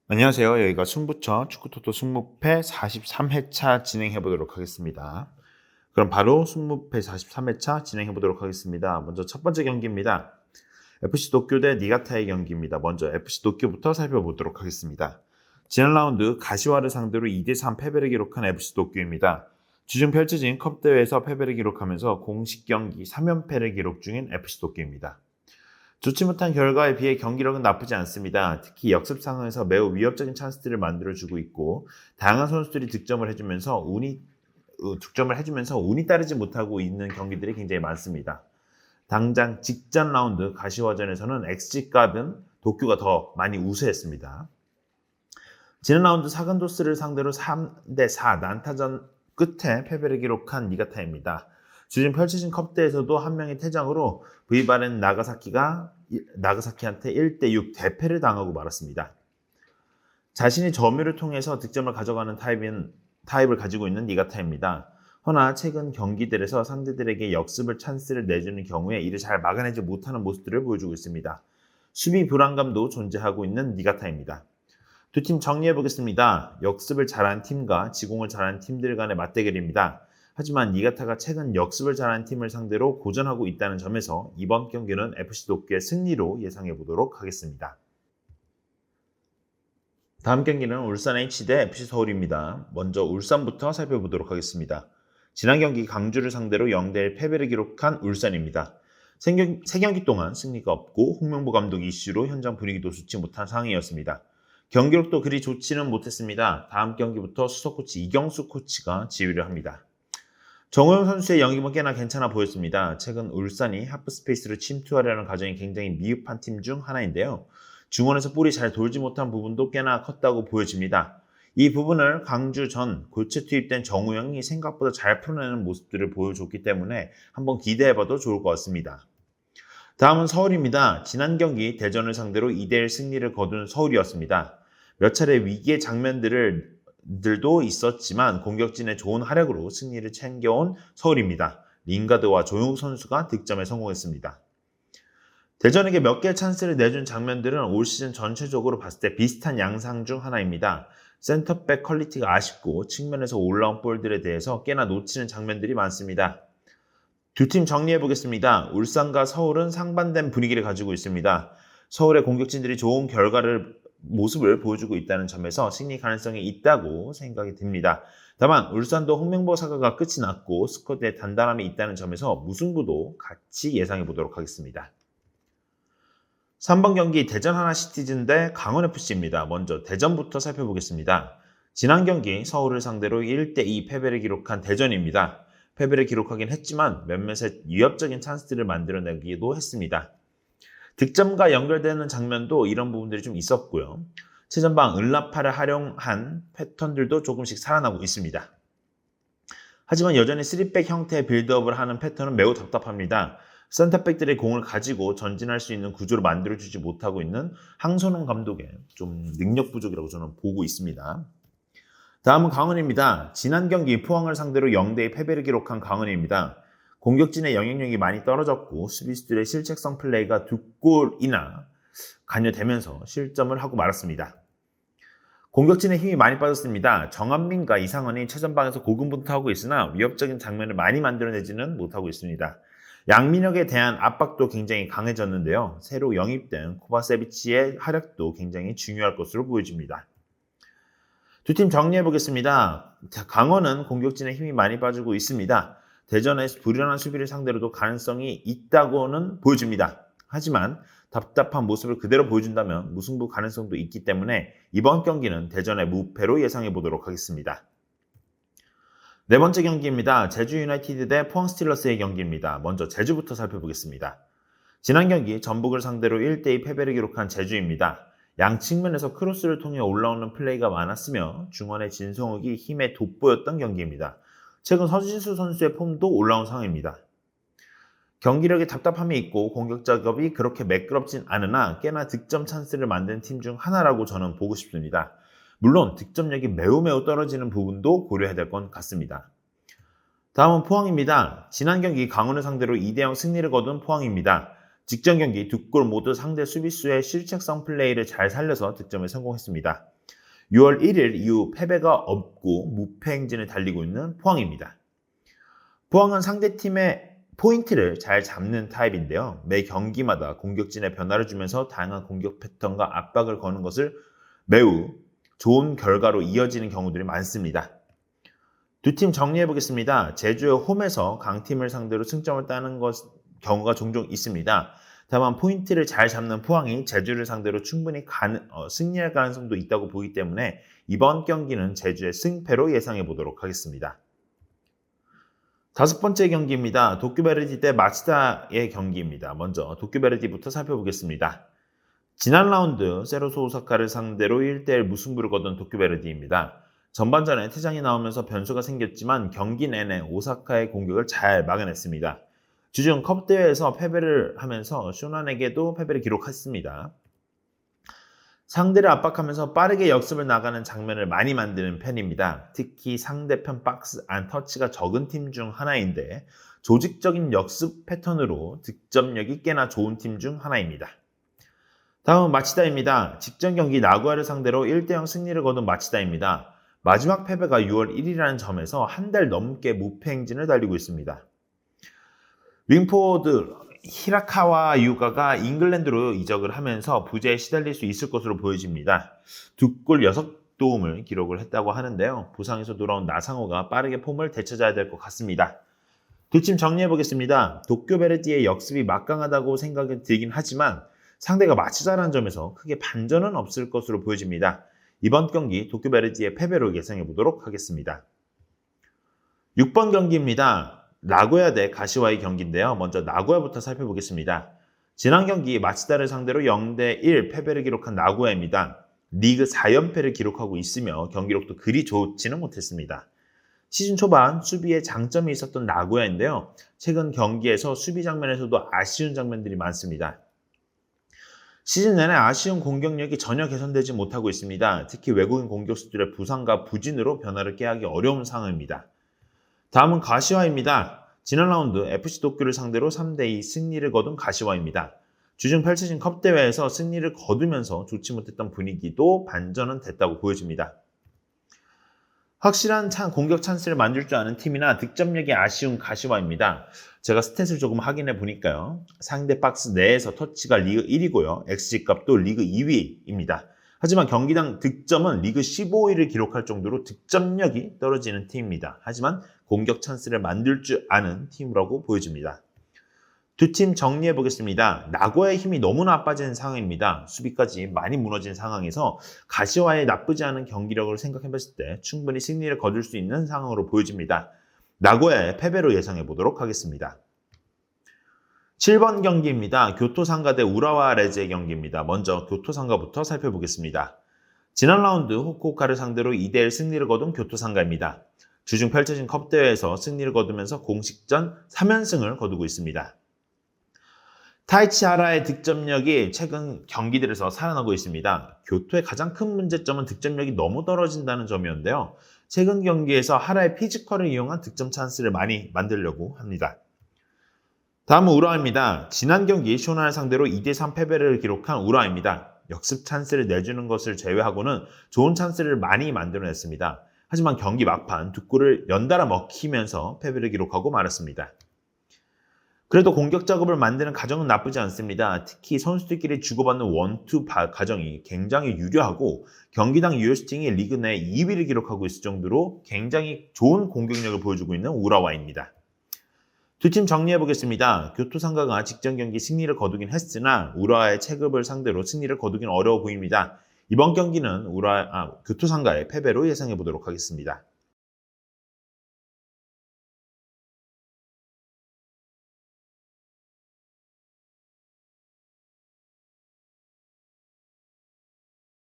안녕하세요. 여기가 승부처 축구토토 승무패 43회차 진행해 보도록 하겠습니다. 그럼 바로 승무패 43회차 진행해 보도록 하겠습니다. 먼저 첫 번째 경기입니다. FC 도쿄 대 니가타의 경기입니다. 먼저 FC 도쿄부터 살펴보도록 하겠습니다. 지난 라운드 가시와를 상대로 2대3 패배를 기록한 FC 도쿄입니다. 주중 펼쳐진 컵대회에서 패배를 기록하면서 공식 경기 3연패를 기록 중인 FC 도쿄입니다. 좋지 못한 결과에 비해 경기력은 나쁘지 않습니다. 특히 역습 상황에서 매우 위협적인 찬스들을 만들어주고 있고 다양한 선수들이 득점을 해주면서 운이 따르지 못하고 있는 경기들이 굉장히 많습니다. 당장 직전 라운드 가시화전에서는 XG값은 도쿄가 더 많이 우세했습니다. 지난 라운드 사간도스를 상대로 3대4 난타전 끝에 패배를 기록한 니가타입니다. 주중 펼쳐진 컵대에서도 한 명의 퇴장으로 V바렌 나가사키한테 1대6 대패를 당하고 말았습니다. 자신이 점유를 통해서 득점을 가져가는 타입을 가지고 있는 니가타입니다. 허나 최근 경기들에서 상대들에게 역습을 찬스를 내주는 경우에 이를 잘 막아내지 못하는 모습들을 보여주고 있습니다. 수비 불안감도 존재하고 있는 니가타입니다. 두 팀 정리해 보겠습니다. 역습을 잘하는 팀과 지공을 잘하는 팀들 간의 맞대결입니다. 하지만 니가타가 최근 역습을 잘하는 팀을 상대로 고전하고 있다는 점에서 이번 경기는 FC 도쿄의 승리로 예상해 보도록 하겠습니다. 다음 경기는 울산 H 대 FC 서울입니다. 먼저 울산부터 살펴보도록 하겠습니다. 지난 경기 강주를 상대로 0대1 패배를 기록한 울산입니다. 세 경기 동안 승리가 없고 홍명보 감독 이슈로 현장 분위기도 좋지 못한 상황이었습니다. 경기력도 그리 좋지는 못했습니다. 다음 경기부터 수석 코치 이경수 코치가 지휘를 합니다. 정우영 선수의 연기는 꽤나 괜찮아 보였습니다. 최근 울산이 하프스페이스로 침투하려는 과정이 굉장히 미흡한 팀 중 하나인데요. 중원에서 볼이 잘 돌지 못한 부분도 꽤나 컸다고 보여집니다. 이 부분을 강주 전 교체 투입된 정우영이 생각보다 잘 풀어내는 모습들을 보여줬기 때문에 한번 기대해봐도 좋을 것 같습니다. 다음은 서울입니다. 지난 경기 대전을 상대로 2대1 승리를 거둔 서울이었습니다. 몇 차례 위기의 장면들도 있었지만 공격진의 좋은 활약으로 승리를 챙겨온 서울입니다. 링가드와 조용욱 선수가 득점에 성공했습니다. 대전에게 몇 개의 찬스를 내준 장면들은 올 시즌 전체적으로 봤을 때 비슷한 양상 중 하나입니다. 센터백 퀄리티가 아쉽고 측면에서 올라온 볼들에 대해서 꽤나 놓치는 장면들이 많습니다. 두 팀 정리해 보겠습니다. 울산과 서울은 상반된 분위기를 가지고 있습니다. 서울의 공격진들이 좋은 모습을 보여주고 있다는 점에서 승리 가능성이 있다고 생각이 듭니다. 다만 울산도 홍명보 사과가 끝이 났고 스쿼드에 단단함이 있다는 점에서 무승부도 같이 예상해 보도록 하겠습니다. 3번 경기 대전 하나시티즌 대 강원FC입니다. 먼저 대전부터 살펴보겠습니다. 지난 경기 서울을 상대로 1대2 패배를 기록한 대전입니다. 패배를 기록하긴 했지만 몇몇의 위협적인 찬스들을 만들어내기도 했습니다. 득점과 연결되는 장면도 이런 부분들이 좀 있었고요. 최전방 은라파를 활용한 패턴들도 조금씩 살아나고 있습니다. 하지만 여전히 3백 형태의 빌드업을 하는 패턴은 매우 답답합니다. 센터백들이 공을 가지고 전진할 수 있는 구조를 만들어주지 못하고 있는 항선홍 감독의 좀 능력 부족이라고 저는 보고 있습니다. 다음은 강원입니다. 지난 경기 포항을 상대로 0대2 패배를 기록한 강원입니다. 공격진의 영향력이 많이 떨어졌고 수비수들의 실책성 플레이가 2골이나 관여되면서 실점을 하고 말았습니다. 공격진의 힘이 많이 빠졌습니다. 정한민과 이상헌이 최전방에서 고군분투하고 있으나 위협적인 장면을 많이 만들어내지는 못하고 있습니다. 양민혁에 대한 압박도 굉장히 강해졌는데요. 새로 영입된 코바세비치의 활약도 굉장히 중요할 것으로 보여집니다. 두 팀 정리해 보겠습니다. 강원은 공격진의 힘이 많이 빠지고 있습니다. 대전에서 불안한 수비를 상대로도 가능성이 있다고는 보여집니다. 하지만 답답한 모습을 그대로 보여준다면 무승부 가능성도 있기 때문에 이번 경기는 대전의 무패로 예상해 보도록 하겠습니다. 네 번째 경기입니다. 제주 유나이티드 대 포항 스틸러스의 경기입니다. 먼저 제주부터 살펴보겠습니다. 지난 경기 전북을 상대로 1대2 패배를 기록한 제주입니다. 양 측면에서 크로스를 통해 올라오는 플레이가 많았으며 중원의 진성욱이 힘에 돋보였던 경기입니다. 최근 서진수 선수의 폼도 올라온 상황입니다. 경기력에 답답함이 있고 공격 작업이 그렇게 매끄럽진 않으나 꽤나 득점 찬스를 만든 팀 중 하나라고 저는 보고 싶습니다. 물론 득점력이 매우 떨어지는 부분도 고려해야 될 것 같습니다. 다음은 포항입니다. 지난 경기 강원을 상대로 2대0 승리를 거둔 포항입니다. 직전 경기 두 골 모두 상대 수비수의 실책성 플레이를 잘 살려서 득점에 성공했습니다. 6월 1일 이후 패배가 없고 무패 행진을 달리고 있는 포항입니다. 포항은 상대팀의 포인트를 잘 잡는 타입인데요. 매 경기마다 공격진에 변화를 주면서 다양한 공격 패턴과 압박을 거는 것을 매우 좋은 결과로 이어지는 경우들이 많습니다. 두 팀 정리해 보겠습니다. 제주의 홈에서 강팀을 상대로 승점을 따는 경우가 종종 있습니다. 다만 포인트를 잘 잡는 포항이 제주를 상대로 충분히 승리할 가능성도 있다고 보기 때문에 이번 경기는 제주의 승패로 예상해 보도록 하겠습니다. 다섯 번째 경기입니다. 도쿄베르디 대 마치다의 경기입니다. 먼저 도쿄베르디부터 살펴보겠습니다. 지난 라운드 세로소 오사카를 상대로 1대1 무승부를 거둔 도쿄베르디입니다. 전반전에 퇴장이 나오면서 변수가 생겼지만 경기 내내 오사카의 공격을 잘 막아냈습니다. 주중 컵대회에서 패배를 하면서 쇼난에게도 패배를 기록했습니다. 상대를 압박하면서 빠르게 역습을 나가는 장면을 많이 만드는 편입니다. 특히 상대편 박스 안 터치가 적은 팀 중 하나인데 조직적인 역습 패턴으로 득점력이 꽤나 좋은 팀 중 하나입니다. 다음은 마치다입니다. 직전 경기 나고야를 상대로 1대0 승리를 거둔 마치다입니다. 마지막 패배가 6월 1일이라는 점에서 한 달 넘게 무패 행진을 달리고 있습니다. 윙포워드 히라카와 유가가 잉글랜드로 이적을 하면서 부재에 시달릴 수 있을 것으로 보여집니다. 2골 6도움을 기록을 했다고 하는데요. 부상에서 돌아온 나상호가 빠르게 폼을 되찾아야 될 것 같습니다. 두 팀 정리해 보겠습니다. 도쿄베르디의 역습이 막강하다고 생각이 들긴 하지만 상대가 마치다라는 점에서 크게 반전은 없을 것으로 보여집니다. 이번 경기 도쿄베르디의 패배로 예상해 보도록 하겠습니다. 6번 경기입니다. 나고야 대 가시와의 경기인데요. 먼저 나고야부터 살펴보겠습니다. 지난 경기 마치다를 상대로 0대1 패배를 기록한 나고야입니다. 리그 4연패를 기록하고 있으며 경기력도 그리 좋지는 못했습니다. 시즌 초반 수비에 장점이 있었던 나고야인데요. 최근 경기에서 수비 장면에서도 아쉬운 장면들이 많습니다. 시즌 내내 아쉬운 공격력이 전혀 개선되지 못하고 있습니다. 특히 외국인 공격수들의 부상과 부진으로 변화를 깨하기 어려운 상황입니다. 다음은 가시와입니다. 지난 라운드 FC 도쿄를 상대로 3대2 승리를 거둔 가시와입니다. 주중 펼쳐진 컵대회에서 승리를 거두면서 좋지 못했던 분위기도 반전은 됐다고 보여집니다. 확실한 공격 찬스를 만들 줄 아는 팀이나 득점력이 아쉬운 가시와입니다. 제가 스탯을 조금 확인해 보니까요. 상대 박스 내에서 터치가 리그 1위고요. XG값도 리그 2위입니다. 하지만 경기당 득점은 리그 15위를 기록할 정도로 득점력이 떨어지는 팀입니다. 하지만 공격 찬스를 만들 줄 아는 팀이라고 보여집니다. 두 팀 정리해 보겠습니다. 나고야의 힘이 너무나 빠진 상황입니다. 수비까지 많이 무너진 상황에서 가시와의 나쁘지 않은 경기력을 생각해 봤을 때 충분히 승리를 거둘 수 있는 상황으로 보여집니다. 나고야의 패배로 예상해 보도록 하겠습니다. 7번 경기입니다. 교토상가 대 우라와 레즈의 경기입니다. 먼저 교토상가부터 살펴보겠습니다. 지난 라운드 후쿠오카를 상대로 2대1 승리를 거둔 교토상가입니다. 주중 펼쳐진 컵대회에서 승리를 거두면서 공식전 3연승을 거두고 있습니다. 타이치 하라의 득점력이 최근 경기들에서 살아나고 있습니다. 교토의 가장 큰 문제점은 득점력이 너무 떨어진다는 점이었는데요. 최근 경기에서 하라의 피지컬을 이용한 득점 찬스를 많이 만들려고 합니다. 다음은 우라와입니다. 지난 경기 쇼나를 상대로 2대3 패배를 기록한 우라와입니다. 역습 찬스를 내주는 것을 제외하고는 좋은 찬스를 많이 만들어냈습니다. 하지만 경기 막판 두 골을 연달아 먹히면서 패배를 기록하고 말았습니다. 그래도 공격 작업을 만드는 과정은 나쁘지 않습니다. 특히 선수들끼리 주고받는 원투 과정이 굉장히 유려하고 경기당 유효슈팅이 리그 내 2위를 기록하고 있을 정도로 굉장히 좋은 공격력을 보여주고 있는 우라와입니다. 두 팀 정리해 보겠습니다. 교토상가가 직전 경기 승리를 거두긴 했으나 우라와의 체급을 상대로 승리를 거두긴 어려워 보입니다. 이번 경기는 교토상가의 패배로 예상해 보도록 하겠습니다.